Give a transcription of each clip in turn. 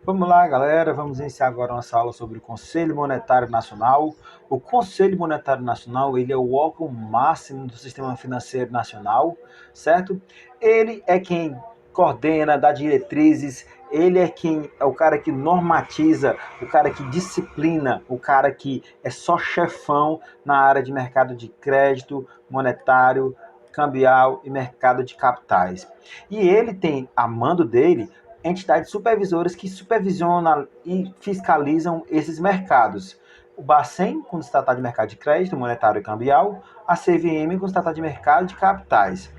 Vamos lá, galera. Vamos iniciar agora nossa aula sobre o Conselho Monetário Nacional. O Conselho Monetário Nacional, ele é o órgão máximo do sistema financeiro nacional, certo? Ele é quem coordena, dá diretrizes, ele é quem é o cara que normatiza, o cara que disciplina, o cara que é só chefão na área de mercado de crédito, monetário, cambial e mercado de capitais. E ele tem a mando dele entidades supervisoras que supervisionam e fiscalizam esses mercados. O Bacen, quando se trata de mercado de crédito, monetário e cambial, a CVM, quando se trata de mercado de capitais.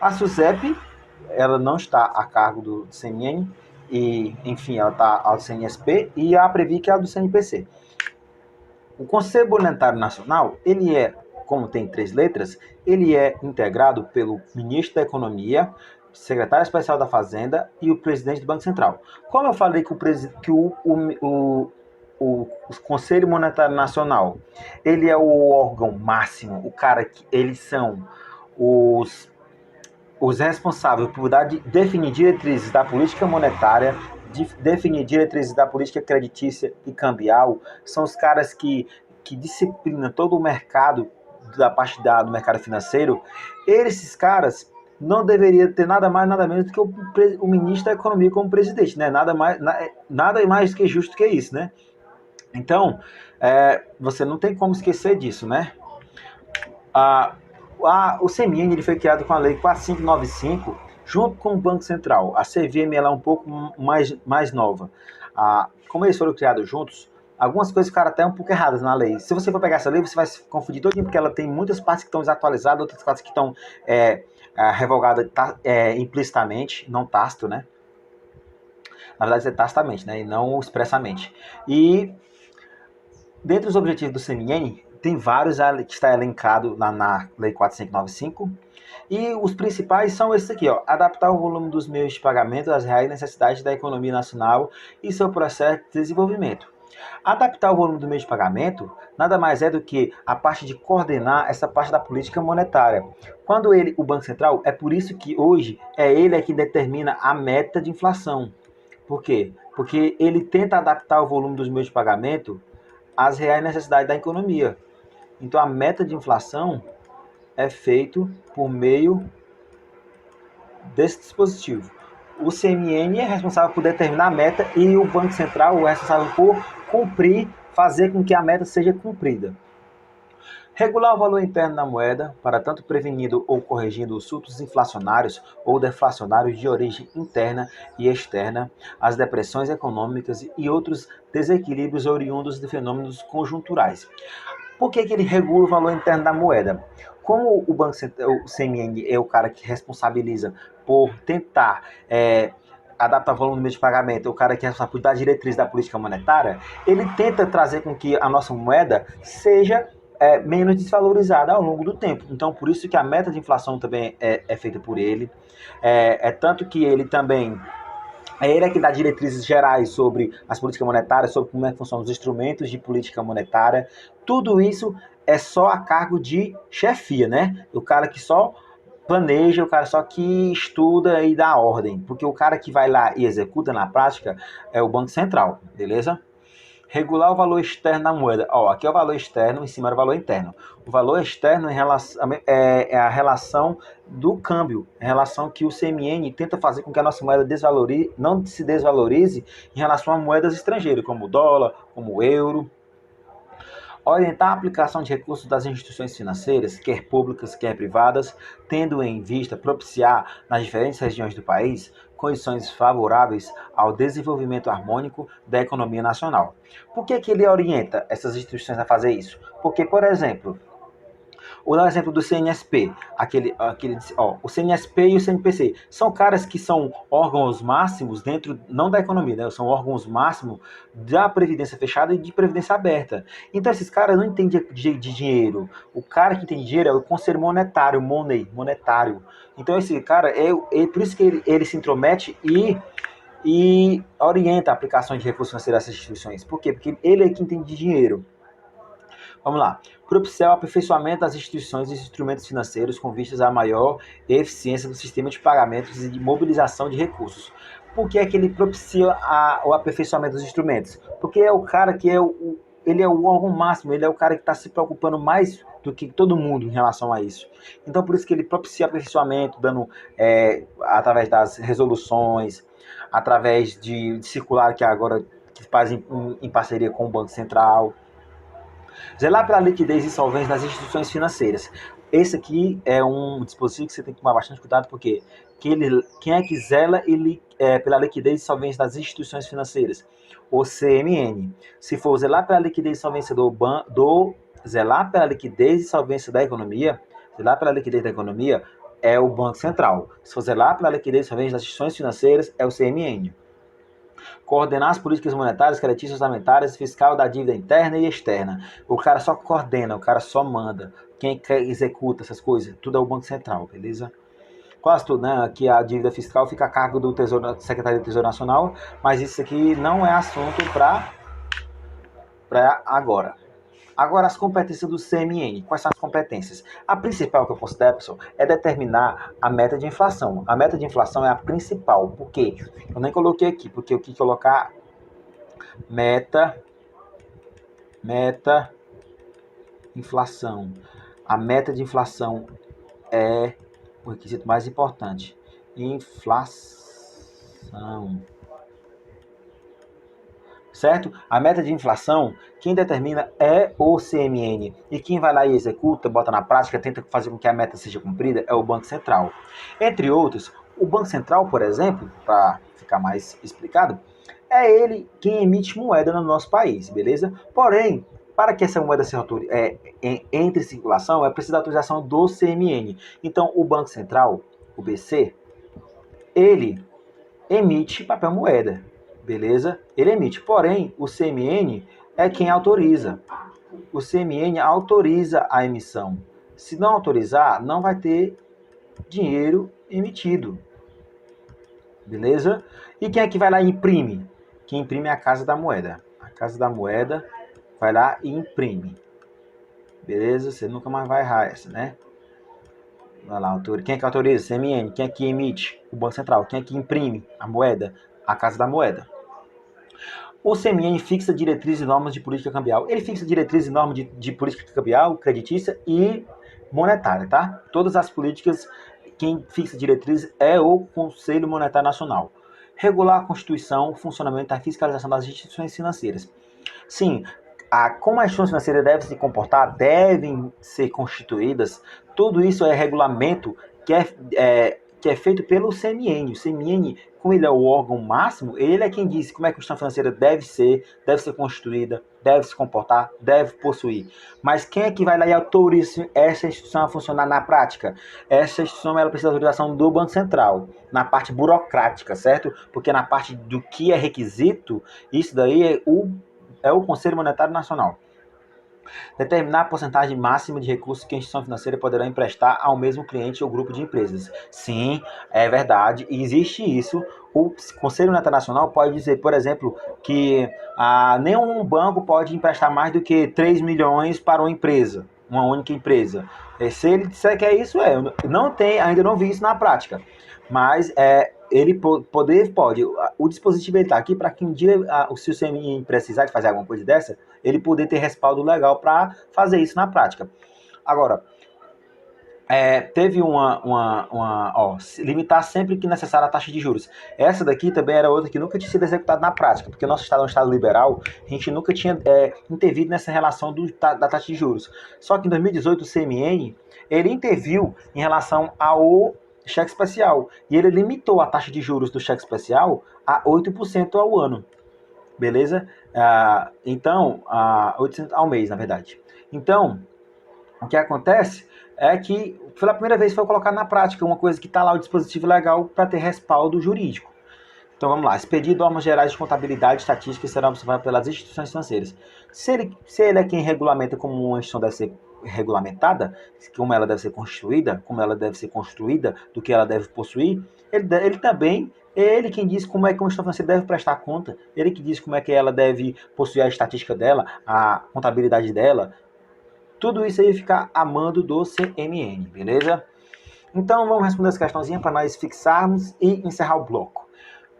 A SUSEP, ela não está a cargo do CNN, e, enfim, ela está ao CNSP, e a Previc é a do CNPC. O Conselho Monetário Nacional, ele é, como tem três letras, ele é integrado pelo ministro da Economia, secretário especial da Fazenda e o presidente do Banco Central. Como eu falei que o Conselho Monetário Nacional, ele é o órgão máximo, o cara que eles são os os responsáveis por definir diretrizes da política monetária, definir diretrizes da política creditícia e cambial, são os caras que disciplinam todo o mercado, da parte do mercado financeiro. Esses caras não deveriam ter nada mais, nada menos do que o ministro da Economia como presidente, né? Nada mais que justo que isso, né? Então, você não tem como esquecer disso, né? A, o CMN ele foi criado com a Lei 4595, junto com o Banco Central. A CVM ela é um pouco mais nova. Como eles foram criados juntos, algumas coisas ficaram até um pouco erradas na lei. Se você for pegar essa lei, você vai se confundir todinho, porque ela tem muitas partes que estão desatualizadas, outras partes que estão revogadas implicitamente, não tácito, né? Na verdade, é tacitamente, né? E não expressamente. E dentre os objetivos do CMN, tem vários que está elencado na Lei 4595. E os principais são esses aqui, ó: adaptar o volume dos meios de pagamento às reais necessidades da economia nacional e seu processo de desenvolvimento. Adaptar o volume do meio de pagamento nada mais é do que a parte de coordenar essa parte da política monetária. Quando o Banco Central, é por isso que hoje ele que determina a meta de inflação. Por quê? Porque ele tenta adaptar o volume dos meios de pagamento às reais necessidades da economia. Então a meta de inflação é feito por meio desse dispositivo. O CMN é responsável por determinar a meta e o Banco Central é responsável por cumprir, fazer com que a meta seja cumprida. Regular o valor interno da moeda, para tanto prevenindo ou corrigindo os surtos inflacionários ou deflacionários de origem interna e externa, as depressões econômicas e outros desequilíbrios oriundos de fenômenos conjunturais. Por que ele regula o valor interno da moeda? Como o Banco Central, o CMN é o cara que responsabiliza por tentar adaptar o volume do meio de pagamento, o cara que é responsável por dar diretriz da política monetária, ele tenta trazer com que a nossa moeda seja menos desvalorizada ao longo do tempo. Então, por isso que a meta de inflação também é feita por ele. Tanto que ele também ele é que dá diretrizes gerais sobre as políticas monetárias, sobre como funcionam os instrumentos de política monetária. Tudo isso é só a cargo de chefia, né? O cara que só planeja, o cara só que estuda e dá ordem. Porque o cara que vai lá e executa na prática é o Banco Central, beleza? Regular o valor externo da moeda. Aqui é o valor externo, em cima é o valor interno. O valor externo é a relação do câmbio, a relação que o CMN tenta fazer com que a nossa moeda não se desvalorize em relação a moedas estrangeiras, como o dólar, como o euro. Orientar a aplicação de recursos das instituições financeiras, quer públicas, quer privadas, tendo em vista propiciar nas diferentes regiões do país condições favoráveis ao desenvolvimento harmônico da economia nacional. Por que ele orienta essas instituições a fazer isso? Porque, por exemplo, vou dar o exemplo do CNSP, o CNSP e o CNPC. São caras que são órgãos máximos dentro, não da economia, né? São órgãos máximos da previdência fechada e de previdência aberta. Então esses caras não entendem de dinheiro. O cara que entende dinheiro é o conselho monetário, monetário. Então esse cara, por isso que ele se intromete e orienta a aplicação de recursos financeiros a essas instituições. Por quê? Porque ele é que entende de dinheiro. Vamos lá. Propiciar o aperfeiçoamento das instituições e instrumentos financeiros com vistas à maior eficiência do sistema de pagamentos e de mobilização de recursos. Por que é que ele propicia o aperfeiçoamento dos instrumentos? Porque é o cara que ele é o órgão máximo, ele é o cara que está se preocupando mais do que todo mundo em relação a isso. Então, por isso que ele propicia aperfeiçoamento, dando através das resoluções, através de circular que agora que faz em parceria com o Banco Central. Zelar pela liquidez e solvência das instituições financeiras. Esse aqui é um dispositivo que você tem que tomar bastante cuidado, porque quem é que zela pela liquidez e solvência das instituições financeiras? O CMN. Se for zelar pela liquidez e solvência zelar pela liquidez e solvência da economia, zelar pela liquidez da economia é o Banco Central. Se for zelar pela liquidez e solvência das instituições financeiras, é o CMN. Coordenar as políticas monetárias, creditícias, orçamentárias, fiscal da dívida interna e externa. O cara só coordena, o cara só manda. Quem executa essas coisas, tudo é o Banco Central, beleza? Quase tudo, né? Que a dívida fiscal fica a cargo do Tesouro, Secretaria do Tesouro Nacional, mas isso aqui não é assunto para agora. Agora, as competências do CMN. Quais são as competências? A principal que eu considero, pessoal, é determinar a meta de inflação. A meta de inflação é a principal. Por quê? Eu nem coloquei aqui, porque eu quis colocar meta, inflação. A meta de inflação é o requisito mais importante. Inflação. Certo? A meta de inflação, quem determina é o CMN. E quem vai lá e executa, bota na prática, tenta fazer com que a meta seja cumprida, é o Banco Central. Entre outros, o Banco Central, por exemplo, para ficar mais explicado, é ele quem emite moeda no nosso país, beleza? Porém, para que essa moeda entre em circulação, é preciso da autorização do CMN. Então, o Banco Central, o BC, ele emite papel moeda, beleza? Ele emite, porém, o CMN é quem autoriza. O CMN autoriza a emissão. Se não autorizar, não vai ter dinheiro emitido, beleza? E quem é que vai lá e imprime? Quem imprime é a Casa da Moeda. A Casa da Moeda vai lá e imprime, beleza? Você nunca mais vai errar essa, né? Vai lá, quem é que autoriza? CMN. Quem é que emite? O Banco Central. Quem é que imprime a moeda? A Casa da Moeda. O CMN fixa diretrizes e normas de política cambial. Ele fixa diretrizes e normas de política cambial, creditícia e monetária, tá? Todas as políticas, quem fixa diretrizes é o Conselho Monetário Nacional. Regular a Constituição, o funcionamento e a fiscalização das instituições financeiras. Sim, como as instituições financeiras devem se comportar, devem ser constituídas, tudo isso é regulamento que é feito pelo CMN. O CMN, como ele é o órgão máximo, ele é quem diz como é que a instituição financeira deve ser constituída, deve se comportar, deve possuir. Mas quem é que vai lá e autoriza essa instituição a funcionar na prática? Essa instituição ela precisa da autorização do Banco Central, na parte burocrática, certo? Porque na parte do que é requisito, isso daí é o Conselho Monetário Nacional. Determinar a porcentagem máxima de recursos que a instituição financeira poderá emprestar ao mesmo cliente ou grupo de empresas. Sim, é verdade, existe isso. O Conselho Monetário Nacional pode dizer, por exemplo, que nenhum banco pode emprestar mais do que 3 milhões para uma empresa, uma única empresa. Se ele disser que é isso, ainda não vi isso na prática. Mas ele pode. O dispositivo está aqui para que um dia, se o CMI precisar de fazer alguma coisa dessa, ele poder ter respaldo legal para fazer isso na prática. Agora, teve limitar sempre que necessário a taxa de juros. Essa daqui também era outra que nunca tinha sido executada na prática, porque o nosso estado é um estado liberal, a gente nunca tinha intervido nessa relação da taxa de juros. Só que em 2018 o CMN, ele interviu em relação ao cheque especial, e ele limitou a taxa de juros do cheque especial a 8% ao ano, beleza? Então, 8% ao mês, na verdade. Então, o que acontece é que, pela primeira vez, foi colocado na prática uma coisa que está lá, o dispositivo legal, para ter respaldo jurídico. Então, vamos lá. Expedir normas gerais de contabilidade e estatística serão observadas pelas instituições financeiras. Se ele é quem regulamenta como uma instituição deve ser regulamentada, como ela deve ser constituída, como ela deve ser construída, do que ela deve possuir, ele também é ele quem diz como é que uma instituição financeira deve prestar conta, ele que diz como é que ela deve possuir a estatística dela, a contabilidade dela, Tudo isso aí fica a mando do CMN, beleza? Então vamos responder essa questãozinha para nós fixarmos e encerrar o bloco.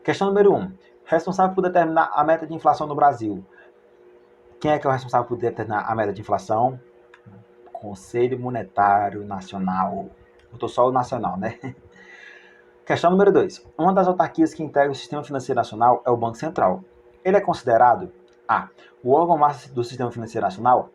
Questão número 1. Responsável por determinar a meta de inflação no Brasil. Quem é que é o responsável por determinar a meta de inflação? Conselho Monetário Nacional. Botou só o nacional, né? Questão número 2. Uma das autarquias que integra o Sistema Financeiro Nacional é o Banco Central. Ele é considerado A. O órgão máximo do Sistema Financeiro Nacional.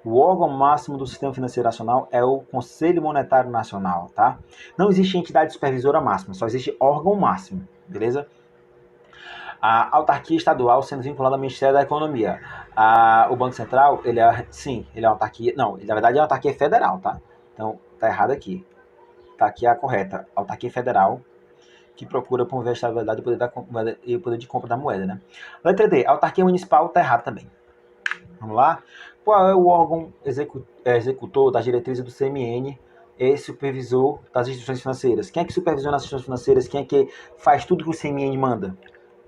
O órgão máximo do Sistema Financeiro Nacional é o Conselho Monetário Nacional, tá? Não existe entidade supervisora máxima, só existe órgão máximo, beleza? A autarquia estadual sendo vinculada ao Ministério da Economia. O Banco Central, ele é uma autarquia... Não, na verdade é uma autarquia federal, tá? Então, tá errado aqui. Tá aqui a correta. Autarquia federal, que procura promover a estabilidade e o poder de compra da moeda, né? Letra D, autarquia municipal, tá errado também. Vamos lá? Qual é o órgão executor das diretrizes do CMN e supervisor das instituições financeiras? Quem é que supervisiona as instituições financeiras? Quem é que faz tudo que o CMN manda?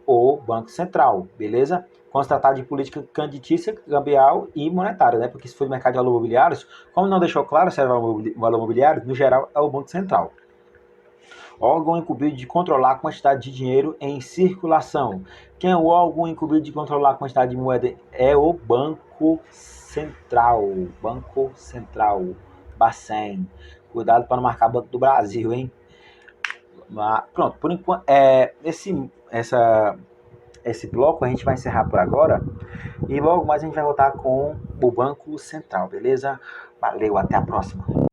O Banco Central, beleza? Quando se tratar de política creditícia, cambial e monetária, né? Porque se for de mercado de valores mobiliários, como não deixou claro se era valor mobiliário, no geral é o Banco Central. Órgão incumbido de controlar a quantidade de dinheiro em circulação. Quem é o órgão incumbido de controlar a quantidade de moeda? É o Banco Central. Banco Central. Bacen. Cuidado para não marcar Banco do Brasil, hein? Pronto, por enquanto, esse bloco a gente vai encerrar por agora. E logo mais a gente vai voltar com o Banco Central, beleza? Valeu, até a próxima.